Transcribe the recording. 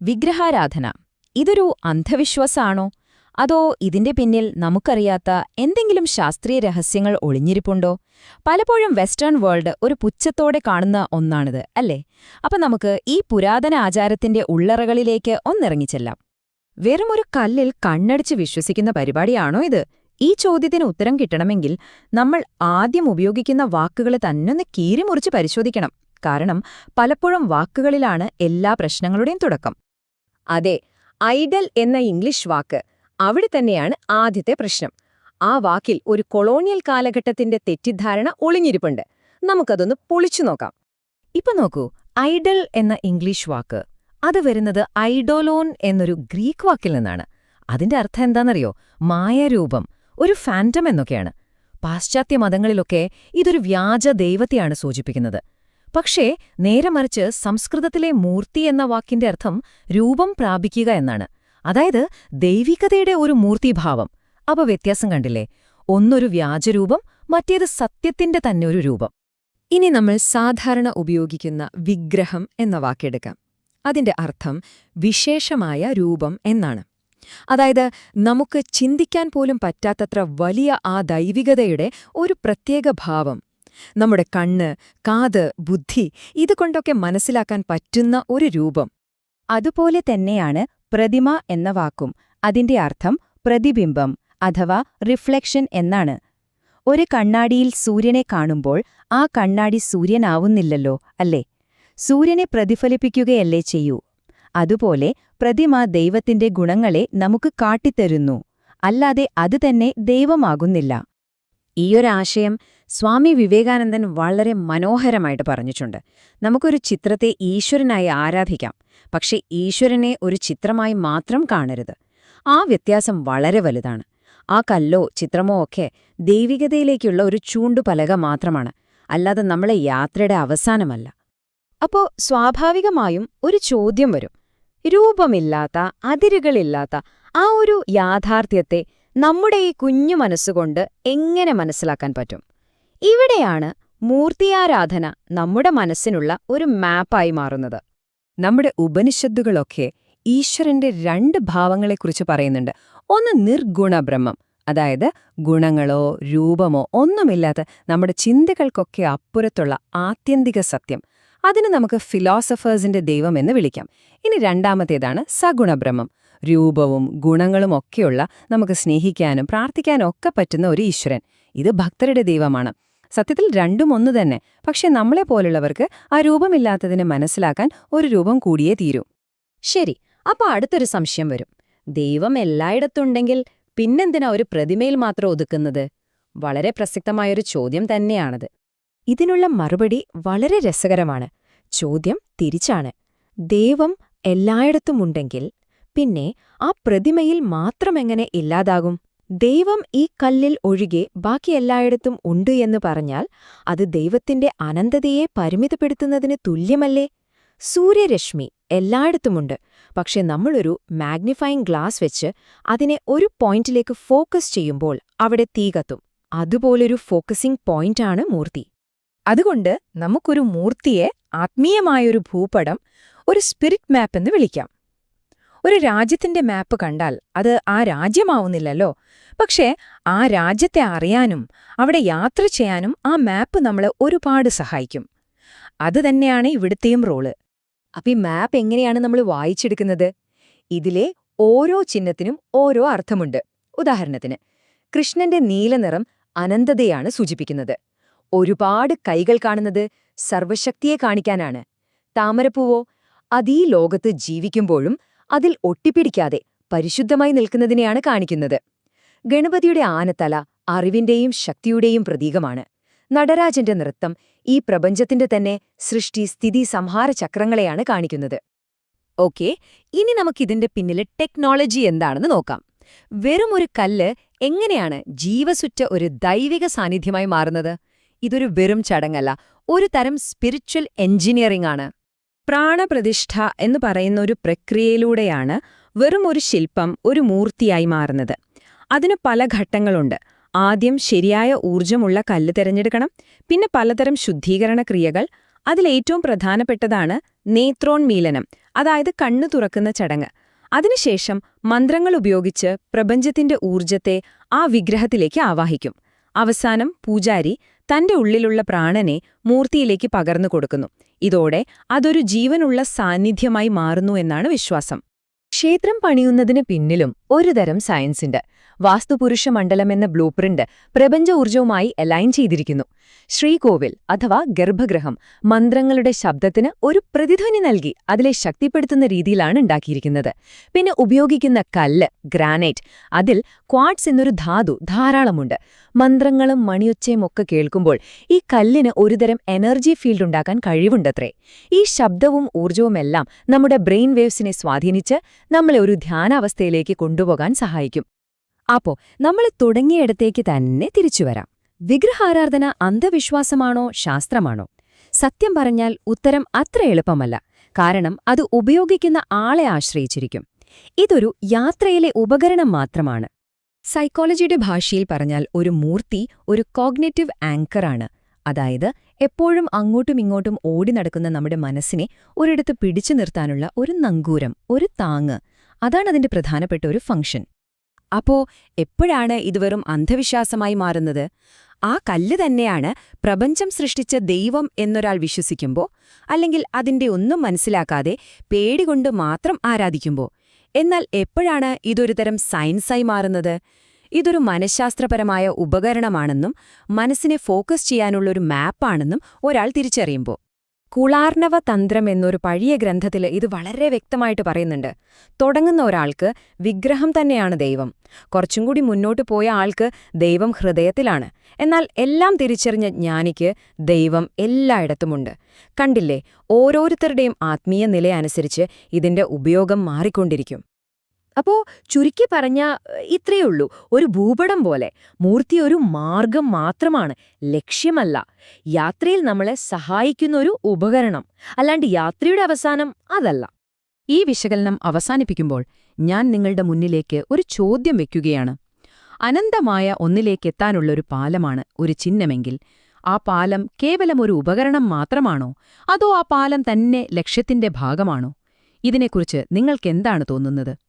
വിഗ്രഹാരാധന ഇതൊരു അന്ധവിശ്വാസമാണോ? അതോ ഇതിന്റെ പിന്നിൽ നമുക്കറിയാത്ത എന്തെങ്കിലും ശാസ്ത്രീയ രഹസ്യങ്ങൾ ഒളിഞ്ഞിരിപ്പുണ്ടോ? പലപ്പോഴും വെസ്റ്റേൺ വേൾഡ് ഒരു പുച്ഛത്തോടെ കാണുന്ന ഒന്നാണിത്, അല്ലേ? അപ്പൊ നമുക്ക് ഈ പുരാതന ആചാരത്തിന്റെ ഉള്ളറകളിലേക്ക് ഒന്നിറങ്ങിച്ചെല്ലാം. വെറുമൊരു കല്ലിൽ കണ്ണടിച്ച് വിശ്വസിക്കുന്ന പരിപാടിയാണോ ഇത്? ഈ ചോദ്യത്തിന് ഉത്തരം കിട്ടണമെങ്കിൽ നമ്മൾ ആദ്യം ഉപയോഗിക്കുന്ന വാക്കുകൾ തന്നൊന്ന് കീറിമുറിച്ച് പരിശോധിക്കണം. കാരണം പലപ്പോഴും വാക്കുകളിലാണ് എല്ലാ പ്രശ്നങ്ങളുടെയും തുടക്കം. അതെ, ഐഡൽ എന്ന ഇംഗ്ലീഷ് വാക്ക്, അവിടെ തന്നെയാണ് ആദ്യത്തെ പ്രശ്നം. ആ വാക്കിൽ ഒരു കൊളോണിയൽ കാലഘട്ടത്തിന്റെ തെറ്റിദ്ധാരണ ഒളിഞ്ഞിരിപ്പുണ്ട്. നമുക്കതൊന്ന് പൊളിച്ചു നോക്കാം. ഇപ്പൊ നോക്കൂ, ഐഡൽ എന്ന ഇംഗ്ലീഷ് വാക്ക്, അത് വരുന്നത് ഐഡോലോൻ എന്നൊരു ഗ്രീക്ക് വാക്കിൽ നിന്നാണ്. അതിന്റെ അർത്ഥം എന്താണെന്നറിയോ? മായരൂപം, ഒരു ഫാന്റം എന്നൊക്കെയാണ്. പാശ്ചാത്യ മതങ്ങളിലൊക്കെ ഇതൊരു വ്യാജ ദൈവത്തെയാണ് സൂചിപ്പിക്കുന്നത്. പക്ഷേ നേരെ മറിച്ച് സംസ്കൃതത്തിലെ മൂർത്തി എന്ന വാക്കിന്റെ അർത്ഥം രൂപം പ്രാപിക്കുക എന്നാണ്. അതായത് ദൈവികതയുടെ ഒരു മൂർത്തിഭാവം. അപ്പൊ വ്യത്യാസം കണ്ടില്ലേ? ഒന്നൊരു വ്യാജരൂപം, മറ്റേത് സത്യത്തിന്റെ തന്നെ ഒരു രൂപം. ഇനി നമ്മൾ സാധാരണ ഉപയോഗിക്കുന്ന വിഗ്രഹം എന്ന വാക്കെടുക്കാം. അതിന്റെ അർത്ഥം വിശേഷമായ രൂപം എന്നാണ്. അതായത് നമുക്ക് ചിന്തിക്കാൻ പോലും പറ്റാത്തത്ര വലിയ ആ ദൈവികതയുടെ ഒരു പ്രത്യേക ഭാവം. നമ്മുടെ കണ്ണ്, കാത്, ബുദ്ധി ഇതുകൊണ്ടൊക്കെ മനസ്സിലാക്കാൻ പറ്റുന്ന ഒരു രൂപം. അതുപോലെ തന്നെയാണ് പ്രതിമ എന്ന വാക്കും. അതിന്റെ അർത്ഥം പ്രതിബിംബം അഥവാ റിഫ്ലക്ഷൻ എന്നാണ്. ഒരു കണ്ണാടിയിൽ സൂര്യനെ കാണുമ്പോൾ ആ കണ്ണാടി സൂര്യനാവുന്നില്ലല്ലോ, അല്ലേ? സൂര്യനെ പ്രതിഫലിപ്പിക്കുകയല്ലേ ചെയ്യൂ. അതുപോലെ പ്രതിമ ദൈവത്തിന്റെ ഗുണങ്ങളെ നമുക്ക് കാട്ടിത്തരുന്നു, അല്ലാതെ അത് തന്നെ ദൈവമാകുന്നില്ല. ഈയൊരാശയം സ്വാമി വിവേകാനന്ദൻ വളരെ മനോഹരമായിട്ട് പറഞ്ഞിട്ടുണ്ട്. നമുക്കൊരു ചിത്രത്തെ ഈശ്വരനായി ആരാധിക്കാം, പക്ഷെ ഈശ്വരനെ ഒരു ചിത്രമായി മാത്രം കാണരുത്. ആ വ്യത്യാസം വളരെ വലുതാണ്. ആ കല്ലോ ചിത്രമോ ഒക്കെ ദൈവികതയിലേക്കുള്ള ഒരു ചൂണ്ടുപലക മാത്രമാണ്, അല്ലാതെ നമ്മളെ യാത്രയുടെ അവസാനമല്ല. അപ്പോ സ്വാഭാവികമായും ഒരു ചോദ്യം വരും. രൂപമില്ലാത്ത, അതിരുകളില്ലാത്ത ആ ഒരു യാഥാർത്ഥ്യത്തെ നമ്മുടെ ഈ കുഞ്ഞു മനസ്സുകൊണ്ട് എങ്ങനെ മനസ്സിലാക്കാൻ പറ്റും? ഇവിടെയാണ് മൂർത്തിയാരാധന നമ്മുടെ മനസ്സിനുള്ള ഒരു മാപ്പായി മാറുന്നത്. നമ്മുടെ ഉപനിഷത്തുകളൊക്കെ ഈശ്വരന്റെ രണ്ട് ഭാവങ്ങളെക്കുറിച്ച് പറയുന്നുണ്ട്. ഒന്ന് നിർഗുണബ്രഹ്മം, അതായത് ഗുണങ്ങളോ രൂപമോ ഒന്നുമില്ലാത്ത നമ്മുടെ ചിന്തകൾക്കൊക്കെ അപ്പുറത്തുള്ള ആത്യന്തിക സത്യം. അതിന് നമുക്ക് ഫിലോസഫേഴ്സിന്റെ ദൈവം എന്ന് വിളിക്കാം. ഇനി രണ്ടാമത്തേതാണ് സഗുണബ്രഹ്മം, രൂപവും ഗുണങ്ങളും ഒക്കെയുള്ള നമുക്ക് സ്നേഹിക്കാനും പ്രാർത്ഥിക്കാനും ഒക്കെ പറ്റുന്ന ഒരു ഈശ്വരൻ. ഇത് ഭക്തരുടെ ദൈവമാണ്. സത്യത്തിൽ രണ്ടും ഒന്നു തന്നെ, പക്ഷെ നമ്മളെപ്പോലുള്ളവർക്ക് ആ രൂപമില്ലാത്തതിനെ മനസ്സിലാക്കാൻ ഒരു രൂപം കൂടിയേ തീരൂ. ശരി, അപ്പൊ അടുത്തൊരു സംശയം വരും. ദൈവം എല്ലായിടത്തുണ്ടെങ്കിൽ പിന്നെന്തിനാ ഒരു പ്രതിമയിൽ മാത്രം ഒതുക്കുന്നത്? വളരെ പ്രസക്തമായൊരു ചോദ്യം തന്നെയാണത്. ഇതിനുള്ള മറുപടി വളരെ രസകരമാണ്. ചോദ്യം തിരിച്ചാണ്. ദൈവം എല്ലായിടത്തുമുണ്ടെങ്കിൽ പിന്നെ ആ പ്രതിമയിൽ മാത്രമെങ്ങനെ ഇല്ലാതാകും? ദൈവം ഈ കല്ലിൽ ഒഴികെ ബാക്കി എല്ലായിടത്തും ഉണ്ട് എന്ന് പറഞ്ഞാൽ അത് ദൈവത്തിന്റെ അനന്തതയെ പരിമിതപ്പെടുത്തുന്നതിന് തുല്യമല്ലേ? സൂര്യരശ്മി എല്ലായിടത്തുമുണ്ട്, പക്ഷെ നമ്മളൊരു മാഗ്നിഫയിങ് ഗ്ലാസ് വെച്ച് അതിനെ ഒരു പോയിന്റിലേക്ക് ഫോക്കസ് ചെയ്യുമ്പോൾ അവിടെ തീ കത്തും. അതുപോലൊരു ഫോക്കസിംഗ് പോയിന്റാണ് മൂർത്തി. അതുകൊണ്ട് നമുക്കൊരു മൂർത്തിയെ ആത്മീയമായൊരു ഭൂപടം, ഒരു സ്പിരിറ്റ് മാപ്പ് എന്ന് വിളിക്കാം. ഒരു രാജ്യത്തിന്റെ മാപ്പ് കണ്ടാൽ അത് ആ രാജ്യമാവുന്നില്ലല്ലോ. പക്ഷേ ആ രാജ്യത്തെ അറിയാനും അവിടെ യാത്ര ചെയ്യാനും ആ മാപ്പ് നമ്മളെ ഒരുപാട് സഹായിക്കും. അതുതന്നെയാണ് ഇവിടുത്തെയും റോള്. അപ്പൊ ഈ മാപ്പ് എങ്ങനെയാണ് നമ്മൾ വായിച്ചെടുക്കുന്നത്? ഇതിലെ ഓരോ ചിഹ്നത്തിനും ഓരോ അർത്ഥമുണ്ട്. ഉദാഹരണത്തിന്, കൃഷ്ണന്റെ നീലനിറം അനന്തതയാണ് സൂചിപ്പിക്കുന്നത്. ഒരുപാട് കൈകൾ കാണുന്നത് സർവശക്തിയെ കാണിക്കാനാണ്. താമരപ്പൂവോ, അതീ ലോകത്ത് ജീവിക്കുമ്പോഴും അതിൽ ഒട്ടിപ്പിടിക്കാതെ പരിശുദ്ധമായി നിൽക്കുന്നതിനെയാണ് കാണിക്കുന്നത്. ഗണപതിയുടെ ആനത്തല അറിവിന്റെയും ശക്തിയുടെയും പ്രതീകമാണ്. നടരാജന്റെ നൃത്തം ഈ പ്രപഞ്ചത്തിന്റെ തന്നെ സൃഷ്ടി, സ്ഥിതി, സംഹാര ചക്രങ്ങളെയാണ് കാണിക്കുന്നത്. ഓക്കെ, ഇനി നമുക്കിതിന്റെ പിന്നിലെ ടെക്നോളജി എന്താണെന്ന് നോക്കാം. വെറുമൊരു കല്ല് എങ്ങനെയാണ് ജീവസുറ്റ ഒരു ദൈവിക സാന്നിധ്യമായി മാറുന്നത്? ഇതൊരു വെറും ചടങ്ങല്ല, ഒരു തരം സ്പിരിച്വൽ എഞ്ചിനീയറിംഗ് ആണ്. പ്രാണപ്രതിഷ്ഠ എന്ന് പറയുന്ന ഒരു പ്രക്രിയയിലൂടെയാണ് വെറും ഒരു ശില്പം ഒരു മൂർത്തിയായി മാറുന്നത്. അതിന് പല ഘട്ടങ്ങളുണ്ട്. ആദ്യം ശരിയായ ഊർജ്ജമുള്ള കല്ല് തിരഞ്ഞെടുക്കണം, പിന്നെ പലതരം ശുദ്ധീകരണ ക്രിയകൾ, അതിലേറ്റവും പ്രധാനപ്പെട്ടതാണ് നേത്രോൺമീലനം, അതായത് കണ്ണു തുറക്കുന്ന ചടങ്ങ്. അതിനുശേഷം മന്ത്രങ്ങൾ ഉപയോഗിച്ച് പ്രപഞ്ചത്തിന്റെ ഊർജത്തെ ആ വിഗ്രഹത്തിലേക്ക് ആവാഹിക്കും. അവസാനം പൂജാരി തന്റെ ഉള്ളിലുള്ള പ്രാണനെ മൂർത്തിയിലേക്ക് പകർന്നു കൊടുക്കുന്നു. ഇതോടെ അതൊരു ജീവനുള്ള സാന്നിധ്യമായി മാറുന്നു എന്നാണ് വിശ്വാസം. ക്ഷേത്രം പണിയുന്നതിന് പിന്നിലും ഒരുതരം സയൻസുണ്ട്. വാസ്തുപുരുഷ മണ്ഡലം എന്ന ബ്ലൂപ്രിന്റ് പ്രപഞ്ച ഊർജവുമായി അലൈൻ ചെയ്തിരിക്കുന്നു. ശ്രീകോവിൽ അഥവാ ഗർഭഗൃഹം മന്ത്രങ്ങളുടെ ശബ്ദത്തിന് ഒരു പ്രതിധ്വനി നൽകി അതിലെ ശക്തിപ്പെടുത്തുന്ന രീതിയിലാണ് ഉണ്ടാക്കിയിരിക്കുന്നത്. പിന്നെ ഉപയോഗിക്കുന്ന കല്ല് ഗ്രാനൈറ്റ്, അതിൽ ക്വാർട്സ് എന്നൊരു ധാതു ധാരാളമുണ്ട്. മന്ത്രങ്ങളും മണിയൊച്ചയും ഒക്കെ കേൾക്കുമ്പോൾ ഈ കല്ലിന് ഒരുതരം എനർജി ഫീൽഡ് ഉണ്ടാക്കാൻ കഴിവുണ്ടത്രേ. ഈ ശബ്ദവും ഊർജവുമെല്ലാം നമ്മുടെ ബ്രെയിൻ വേവ്സിനെ സ്വാധീനിച്ച് നമ്മളെ ഒരു ധ്യാനാവസ്ഥയിലേക്ക് കൊണ്ടുപോകാൻ സഹായിക്കും. അപ്പോ നമ്മൾ തുടങ്ങിയിടത്തേക്ക് തന്നെ തിരിച്ചുവരാം. വിഗ്രഹാരാധന അന്ധവിശ്വാസമാണോ ശാസ്ത്രമാണോ? സത്യം പറഞ്ഞാൽ ഉത്തരം അത്ര എളുപ്പമല്ല. കാരണം അത് ഉപയോഗിക്കുന്ന ആളെ ആശ്രയിച്ചിരിക്കും. ഇതൊരു യാത്രയിലെ ഉപകരണം മാത്രമാണ്. സൈക്കോളജിയുടെ ഭാഷയിൽ പറഞ്ഞാൽ ഒരു മൂർത്തി ഒരു കോഗ്നേറ്റീവ് ആങ്കറാണ്. അതായത് എപ്പോഴും അങ്ങോട്ടും ഇങ്ങോട്ടും ഓടി നടക്കുന്ന നമ്മുടെ മനസ്സിനെ ഒരിടത്ത് പിടിച്ചു നിർത്താനുള്ള ഒരു നങ്കൂരം, ഒരു താങ്ങ്. അതാണ് അതിന്റെ പ്രധാനപ്പെട്ട ഒരു ഫംഗ്ഷൻ. അപ്പോ എപ്പോഴാണ് ഇത് വെറും അന്ധവിശ്വാസമായി മാറുന്നത്? ആ കല്ല് തന്നെയാണ് പ്രപഞ്ചം സൃഷ്ടിച്ച ദൈവം എന്നൊരാൾ വിശ്വസിക്കുമ്പോ, അല്ലെങ്കിൽ അതിന്റെ ഒന്നും മനസ്സിലാക്കാതെ പേടികൊണ്ട് മാത്രം ആരാധിക്കുമ്പോ? എന്നാൽ എപ്പോഴാണ് ഇതൊരു തരം സയൻസായി മാറുന്നത്? ഇതൊരു മനഃശാസ്ത്രപരമായ ഉപകരണമാണെന്നും മനസ്സിനെ ഫോക്കസ് ചെയ്യാനുള്ളൊരു മാപ്പാണെന്നും ഒരാൾ തിരിച്ചറിയുമ്പോൾ. കുളാർണവ തന്ത്രം എന്നൊരു പഴയ ഗ്രന്ഥത്തിൽ ഇത് വളരെ വ്യക്തമായിട്ട് പറയുന്നുണ്ട്. തുടങ്ങുന്ന ഒരാൾക്ക് വിഗ്രഹം തന്നെയാണ് ദൈവം. കുറച്ചും കൂടി മുന്നോട്ട് പോയ ആൾക്ക് ദൈവം ഹൃദയത്തിലാണ്. എന്നാൽ എല്ലാം തിരിച്ചറിഞ്ഞ ജ്ഞാനിക്ക് ദൈവം എല്ലായിടത്തുമുണ്ട്. കണ്ടില്ലേ, ഓരോരുത്തരുടെയും ആത്മീയ നിലയനുസരിച്ച് ഇതിന്റെ ഉപയോഗം മാറിക്കൊണ്ടിരിക്കും. അപ്പോ ചുരുക്കി പറഞ്ഞ ഇത്രയുള്ളൂ, ഒരു ഭൂപടം പോലെ മൂർത്തി ഒരു മാർഗം മാത്രമാണ്, ലക്ഷ്യമല്ല. യാത്രയിൽ നമ്മളെ സഹായിക്കുന്ന ഒരു ഉപകരണം, അല്ലാണ്ട് യാത്രയുടെ അവസാനം അതല്ല. ഈ വിശകലനം അവസാനിപ്പിക്കുമ്പോൾ ഞാൻ നിങ്ങളുടെ മുന്നിലേക്ക് ഒരു ചോദ്യം വയ്ക്കുകയാണ്. അനന്തമായ ഒന്നിലേക്കെത്താനുള്ളൊരു പാലമാണ് ഒരു ചിഹ്നമെങ്കിൽ ആ പാലം കേവലം ഒരു ഉപകരണം മാത്രമാണോ, അതോ ആ പാലം തന്നെ ലക്ഷ്യത്തിന്റെ ഭാഗമാണോ? ഇതിനെക്കുറിച്ച് നിങ്ങൾക്കെന്താണ് തോന്നുന്നത്?